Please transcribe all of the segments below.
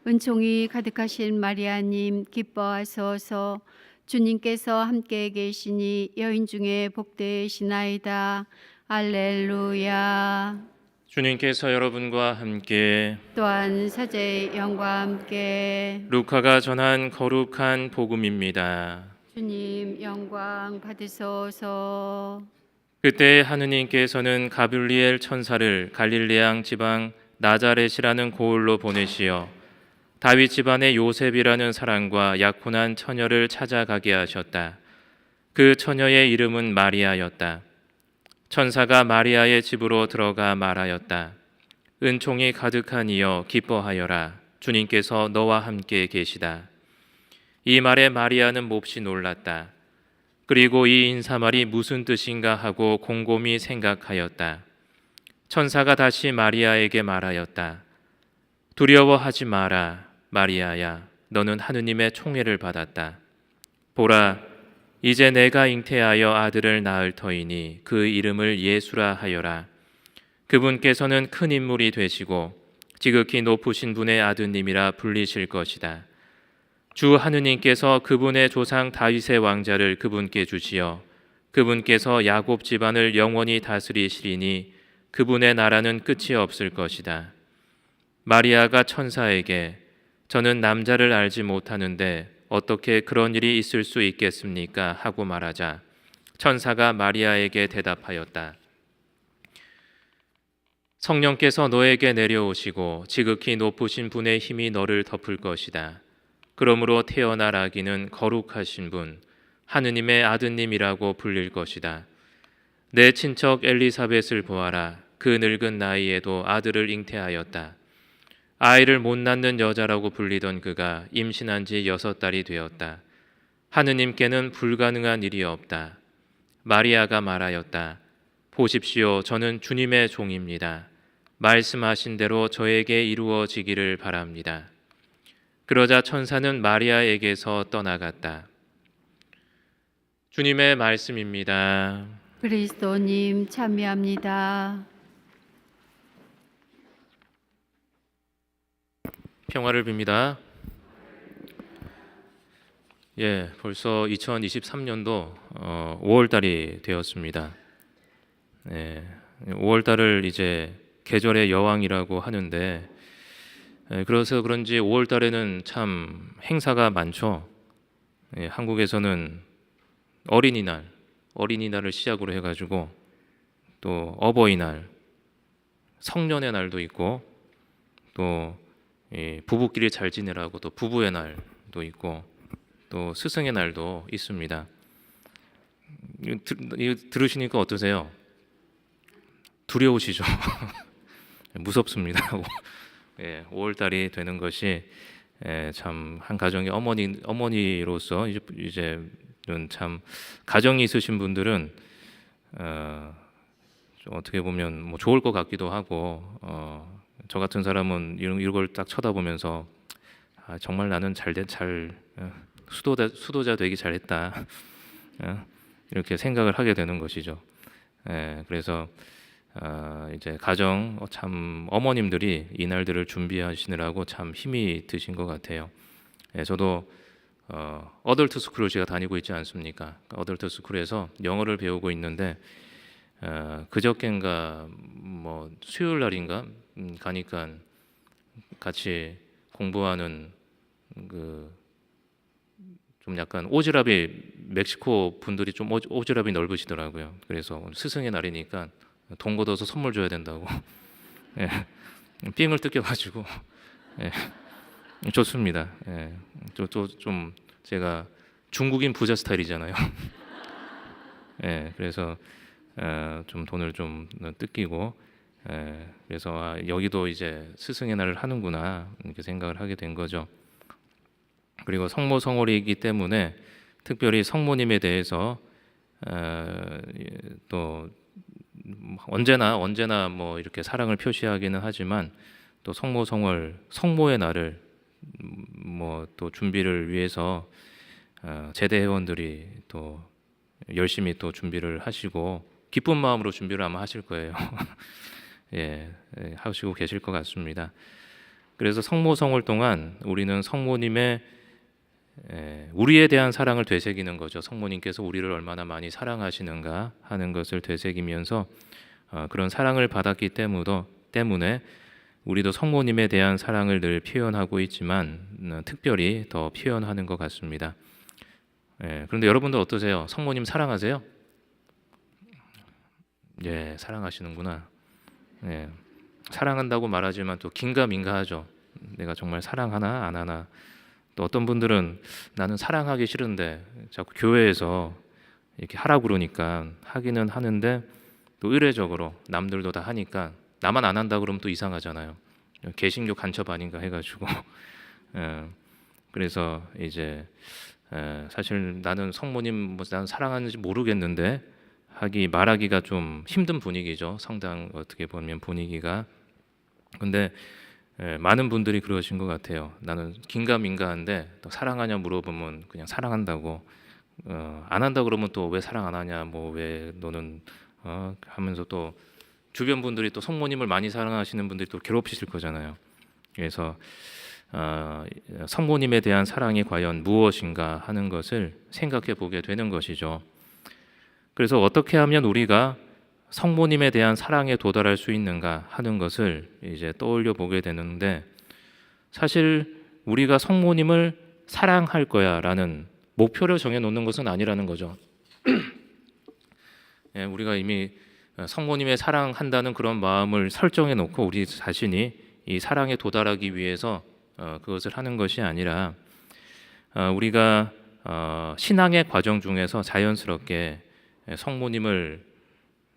은총이 가득하신 마리아님 기뻐하소서. 주님께서 함께 계시니 여인 중에 복되시나이다. 알렐루야. 주님께서 여러분과 함께 또한 사제의 영과 함께 루카가 전한 거룩한 복음입니다. 주님 영광 받으소서. 그때 하느님께서는 가뷸리엘 천사를 갈릴레양 지방 나자렛이라는 고을로 보내시어 다윗 집안의 요셉이라는 사람과 약혼한 처녀를 찾아가게 하셨다. 그 처녀의 이름은 마리아였다. 천사가 마리아의 집으로 들어가 말하였다. 은총이 가득한 이여 기뻐하여라. 주님께서 너와 함께 계시다. 이 말에 마리아는 몹시 놀랐다. 그리고 이 인사말이 무슨 뜻인가 하고 곰곰이 생각하였다. 천사가 다시 마리아에게 말하였다. 두려워하지 마라. 마리아야, 너는 하느님의 총애를 받았다. 보라, 이제 내가 잉태하여 아들을 낳을 터이니 그 이름을 예수라 하여라. 그분께서는 큰 인물이 되시고 지극히 높으신 분의 아드님이라 불리실 것이다. 주 하느님께서 그분의 조상 다윗의 왕자를 그분께 주시어 그분께서 야곱 집안을 영원히 다스리시리니 그분의 나라는 끝이 없을 것이다. 마리아가 천사에게 저는 남자를 알지 못하는데 어떻게 그런 일이 있을 수 있겠습니까? 하고 말하자 천사가 마리아에게 대답하였다. 성령께서 너에게 내려오시고 지극히 높으신 분의 힘이 너를 덮을 것이다. 그러므로 태어날 아기는 거룩하신 분, 하느님의 아드님이라고 불릴 것이다. 내 친척 엘리사벳을 보아라. 그 늙은 나이에도 아들을 잉태하였다. 아이를 못 낳는 여자라고 불리던 그가 임신한 지 6달이 되었다. 하느님께는 불가능한 일이 없다. 마리아가 말하였다. 보십시오. 저는 주님의 종입니다. 말씀하신 대로 저에게 이루어지기를 바랍니다. 그러자 천사는 마리아에게서 떠나갔다. 주님의 말씀입니다. 그리스도님 참여합니다. 평화를 빕니다. 벌써 2023년도 5월 달이 되었습니다. 5월 달을 이제 계절의 여왕이라고 하는데 그래서 그런지 5월 달에는 참 행사가 많죠. 한국에서는 어린이날을 시작으로 해가지고 또 어버이날, 성년의 날도 있고 또 부부끼리 잘 지내라고 또 부부의 날도 있고 또 스승의 날도 있습니다. 이거 들으시니까 어떠세요? 두려우시죠? 무섭습니다. 5월 달이 되는 것이 참 한 가정의 어머니로서 이제는 참 가정이 있으신 분들은 좀 어떻게 보면 뭐 좋을 것 같기도 하고 저 같은 사람은 이런 걸 딱 쳐다보면서 정말 나는 수도자 되기 잘했다 이렇게 생각을 하게 되는 것이죠. 그래서 이제 가정 참 어머님들이 이 날들을 준비하시느라고 참 힘이 드신 것 같아요. 저도 어덜트 스쿨을 제가 다니고 있지 않습니까? 어덜트 스쿨에서 영어를 배우고 있는데 그저께인가 뭐 수요일 날인가 가니까 같이 공부하는 그 좀 약간 멕시코 분들이 좀 오지랖이 넓으시더라고요. 그래서 오늘 스승의 날이니까 돈 걷어서 선물 줘야 된다고 삥을 뜯겨가지고 좋습니다. 좀 제가 중국인 부자 스타일이잖아요. 그래서 좀 돈을 좀 뜯기고 그래서 여기도 이제 스승의 날을 하는구나 이렇게 생각을 하게 된 거죠. 그리고 성모 성월이기 때문에 특별히 성모님에 대해서 또 언제나 뭐 이렇게 사랑을 표시하기는 하지만 또 성모 성월 성모의 날을 뭐 또 준비를 위해서 제대 회원들이 또 열심히 또 준비를 하시고 기쁜 마음으로 준비를 아마 하실 거예요. 하시고 계실 것 같습니다. 그래서 성모성을 동안 우리는 성모님의 우리에 대한 사랑을 되새기는 거죠. 성모님께서 우리를 얼마나 많이 사랑하시는가 하는 것을 되새기면서 그런 사랑을 받았기 때문에 우리도 성모님에 대한 사랑을 늘 표현하고 있지만 특별히 더 표현하는 것 같습니다. 그런데 여러분들 어떠세요? 성모님 사랑하세요? 예, 사랑하시는구나. 사랑한다고 말하지만 또 긴가민가하죠. 내가 정말 사랑하나 안 하나. 또 어떤 분들은 나는 사랑하기 싫은데 자꾸 교회에서 이렇게 하라고 그러니까 하기는 하는데 또 의례적으로 남들도 다 하니까 나만 안 한다 그러면 또 이상하잖아요. 개신교 간첩 아닌가 해가지고 그래서 이제 사실 나는 성모님 뭐 나는 사랑하는지 모르겠는데 말하기가 좀 힘든 분위기죠. 성당 어떻게 보면 분위기가. 근데 많은 분들이 그러신 것 같아요. 나는 긴가민가한데 또 사랑하냐 물어보면 그냥 사랑한다고 안 한다 그러면 또 왜 사랑 안 하냐 뭐 왜 너는 하면서 또 주변 분들이 또 성모님을 많이 사랑하시는 분들이 또 괴롭히실 거잖아요. 그래서 성모님에 대한 사랑이 과연 무엇인가 하는 것을 생각해 보게 되는 것이죠. 그래서 어떻게 하면 우리가 성모님에 대한 사랑에 도달할 수 있는가 하는 것을 이제 떠올려 보게 되는데 사실 우리가 성모님을 사랑할 거야라는 목표를 정해 놓는 것은 아니라는 거죠. 우리가 이미 성모님의 사랑한다는 그런 마음을 설정해 놓고 우리 자신이 이 사랑에 도달하기 위해서 그것을 하는 것이 아니라 우리가 신앙의 과정 중에서 자연스럽게 성모님을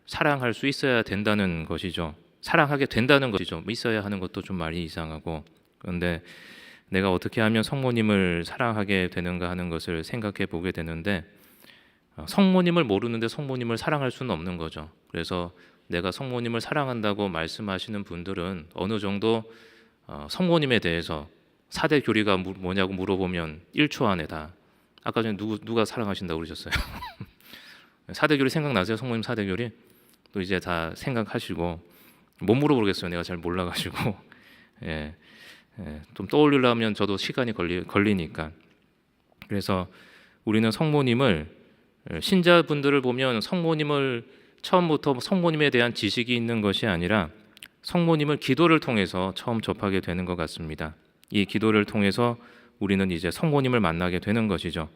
사랑할 수 있어야 된다는 것이죠. 사랑하게 된다는 것이죠. 있어야 하는 것도 좀 말이 이상하고. 그런데 내가 어떻게 하면 성모님을 사랑하게 되는가 하는 것을 생각해 보게 되는데 성모님을 모르는데 성모님을 사랑할 수는 없는 거죠. 그래서 내가 성모님을 사랑한다고 말씀하시는 분들은 어느 정도 성모님에 대해서 사대 교리가 뭐냐고 물어보면 1초 안에 다 아까 전에 누가 사랑하신다고 그러셨어요? 사대 교리 생각나세요? 성모님 사대 교리? 또 이제 다 생각하시고 못 물어보겠어요. 내가 잘 몰라가지고 좀 떠올리려면 저도 시간이 걸리니까. 그래서 우리는 성모님을 신자분들을 보면 성모님을 처음부터 성모님에 대한 지식이 있는 것이 아니라 성모님을 기도를 통해서 처음 접하게 되는 것 같습니다. 이 기도를 통해서 우리는 이제 성모님을 만나게 되는 것이죠.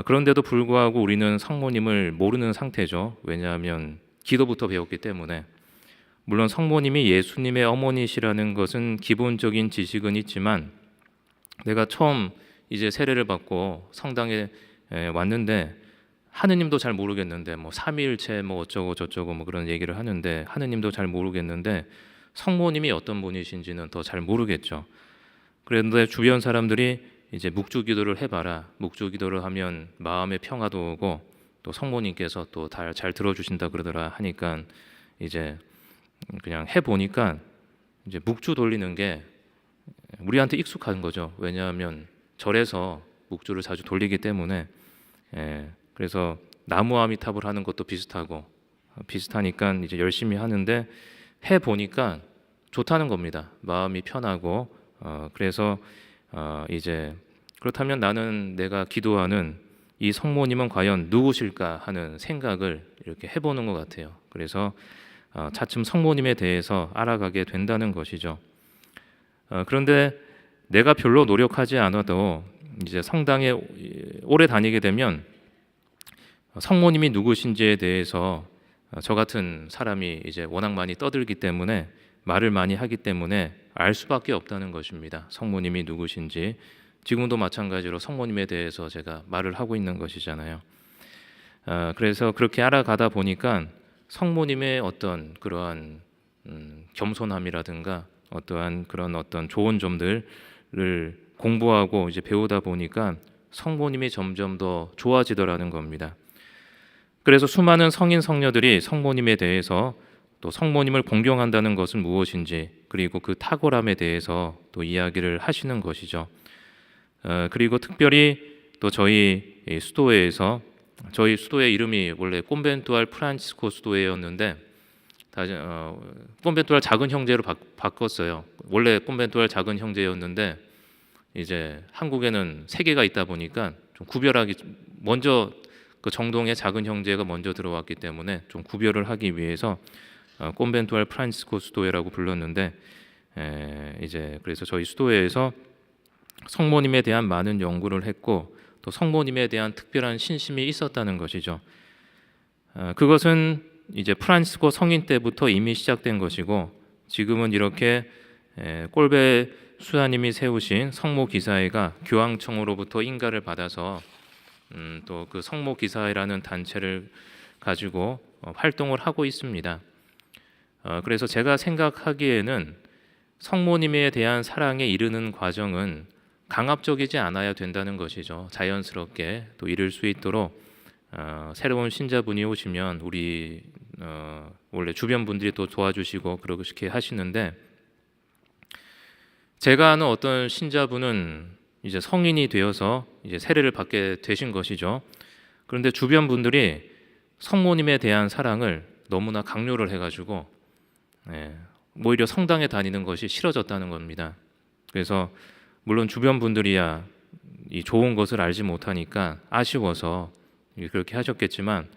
그런데도 불구하고 우리는 성모님을 모르는 상태죠. 왜냐하면 기도부터 배웠기 때문에. 물론 성모님이 예수님의 어머니시라는 것은 기본적인 지식은 있지만 내가 처음 이제 세례를 받고 성당에 왔는데 하느님도 잘 모르겠는데 뭐 삼위일체 뭐 어쩌고 저쩌고 뭐 그런 얘기를 하는데 하느님도 잘 모르겠는데 성모님이 어떤 분이신지는 더 잘 모르겠죠. 그런데 주변 사람들이 이제 묵주기도를 해봐라. 묵주기도를 하면 마음의 평화도 오고 또 성모님께서 또 잘 들어주신다 그러더라 하니까 이제 그냥 해보니까 이제 묵주 돌리는 게 우리한테 익숙한 거죠. 왜냐하면 절에서 묵주를 자주 돌리기 때문에. 그래서 나무 아미탑을 하는 것도 비슷하니까 이제 열심히 하는데 해 보니까 좋다는 겁니다. 마음이 편하고 그래서 이제 그렇다면 나는 내가 기도하는 이 성모님은 과연 누구실까 하는 생각을 이렇게 해보는 것 같아요. 그래서 차츰 성모님에 대해서 알아가게 된다는 것이죠. 그런데 내가 별로 노력하지 않아도 이제 성당에 오래 다니게 되면 성모님이 누구신지에 대해서 저 같은 사람이 이제 워낙 많이 떠들기 때문에 말을 많이 하기 때문에 알 수밖에 없다는 것입니다. 성모님이 누구신지. 지금도 마찬가지로 성모님에 대해서 제가 말을 하고 있는 것이잖아요. 그래서 그렇게 알아가다 보니까 성모님의 어떤 그러한 겸손함이라든가 어떠한 그런 어떤 좋은 점들을 공부하고 이제 배우다 보니까 성모님이 점점 더 좋아지더라는 겁니다. 그래서 수많은 성인 성녀들이 성모님에 대해서 또 성모님을 공경한다는 것은 무엇인지 그리고 그 탁월함에 대해서 또 이야기를 하시는 것이죠. 그리고 특별히 또 저희 수도회에서 저희 수도회 이름이 원래 콘벤투알 프란치스코 수도회였는데 꼼벤투알 작은 형제로 바꿨어요. 원래 꼼벤투알 작은 형제였는데 이제 한국에는 세 개가 있다 보니까 좀 구별하기 먼저 그 정동의 작은 형제가 먼저 들어왔기 때문에 좀 구별을 하기 위해서 꼼벤투알 프란시스코 수도회라고 불렀는데 이제 그래서 저희 수도회에서 성모님에 대한 많은 연구를 했고 또 성모님에 대한 특별한 신심이 있었다는 것이죠. 그것은 이제 프란시스코 성인 때부터 이미 시작된 것이고 지금은 이렇게 꼴베 수사님이 세우신 성모 기사회가 교황청으로부터 인가를 받아서 또 그 성모 기사회라는 단체를 가지고 활동을 하고 있습니다. 그래서 제가 생각하기에는 성모님에 대한 사랑에 이르는 과정은 강압적이지 않아야 된다는 것이죠. 자연스럽게 또 이룰 수 있도록 새로운 신자분이 오시면 우리 원래 주변 분들이 또 도와주시고 그렇게 하시는데 제가 아는 어떤 신자분은 이제 성인이 되어서 이제 세례를 받게 되신 것이죠. 그런데 주변 분들이 성모님에 대한 사랑을 너무나 강요를 해가지고 오히려 성당에 다니는 것이 싫어졌다는 겁니다. 그래서 물론 주변 분들이야 이 좋은 것을 알지 못하니까 아쉬워서 그렇게 하셨겠지만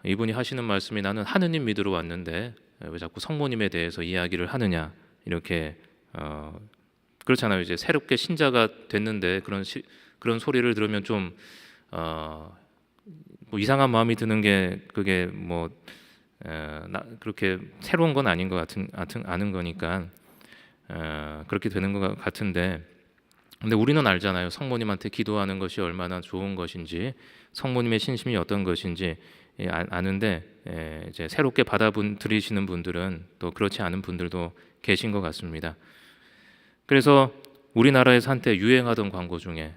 이분이 하시는 말씀이 나는 하느님 믿으러 왔는데 왜 자꾸 성모님에 대해서 이야기를 하느냐 이렇게 그렇잖아요. 이제 새롭게 신자가 됐는데 그런 소리를 들으면 좀 뭐 이상한 마음이 드는 게 그게 뭐 그렇게 새로운 건 아닌 것 같은 아는 거니까 그렇게 되는 것 같은데 근데 우리는 알잖아요. 성모님한테 기도하는 것이 얼마나 좋은 것인지 성모님의 신심이 어떤 것인지 아는데 이제 새롭게 받아들이시는 분들은 또 그렇지 않은 분들도 계신 것 같습니다. 그래서 우리나라에서 한때 유행하던 광고 중에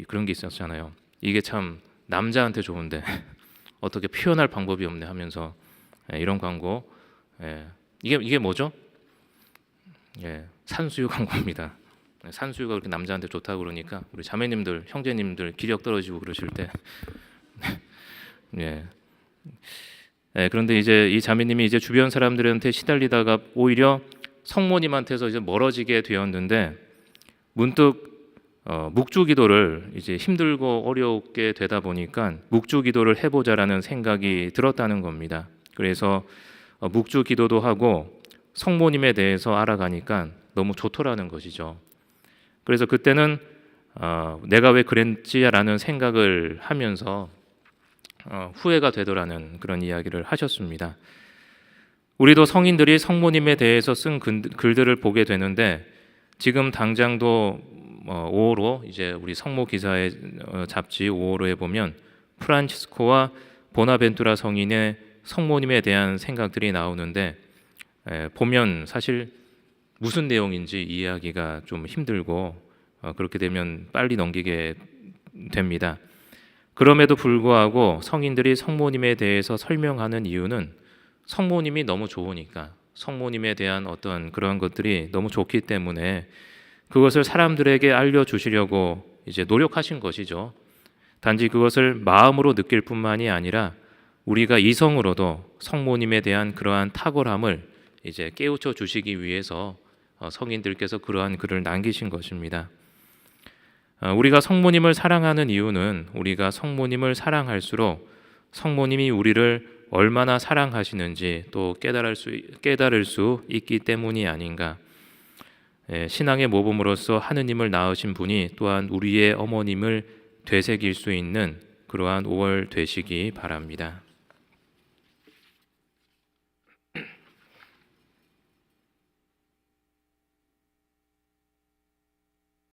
그런 게 있었잖아요. 이게 참 남자한테 좋은데 어떻게 표현할 방법이 없네 하면서 이런 광고 이게 뭐죠? 산수유 광고입니다. 산수유가 그렇게 남자한테 좋다고 그러니까 우리 자매님들, 형제님들 기력 떨어지고 그러실 때 그런데 이제 이 자매님이 이제 주변 사람들한테 시달리다가 오히려 성모님한테서 이제 멀어지게 되었는데 문득 묵주기도를 이제 힘들고 어렵게 되다 보니까 묵주기도를 해보자라는 생각이 들었다는 겁니다. 그래서 묵주기도도 하고 성모님에 대해서 알아가니까 너무 좋더라는 것이죠. 그래서 그때는 내가 왜 그랬지라는 생각을 하면서 후회가 되더라는 그런 이야기를 하셨습니다. 우리도 성인들이 성모님에 대해서 쓴 글들을 보게 되는데 지금 당장도 5호로 이제 우리 성모 기사의 잡지 5호로에 보면 프란치스코와 보나벤투라 성인의 성모님에 대한 생각들이 나오는데 보면 사실 무슨 내용인지 이해하기가 좀 힘들고 그렇게 되면 빨리 넘기게 됩니다. 그럼에도 불구하고 성인들이 성모님에 대해서 설명하는 이유는 성모님이 너무 좋으니까 성모님에 대한 어떤 그런 것들이 너무 좋기 때문에 그것을 사람들에게 알려주시려고 이제 노력하신 것이죠. 단지 그것을 마음으로 느낄 뿐만이 아니라 우리가 이성으로도 성모님에 대한 그러한 탁월함을 이제 깨우쳐 주시기 위해서 성인들께서 그러한 글을 남기신 것입니다. 우리가 성모님을 사랑하는 이유는 우리가 성모님을 사랑할수록 성모님이 우리를 얼마나 사랑하시는지 또 깨달을 수 있기 때문이 아닌가. 신앙의 모범으로서 하느님을 낳으신 분이 또한 우리의 어머님을 되새길 수 있는 그러한 5월 되시기 바랍니다.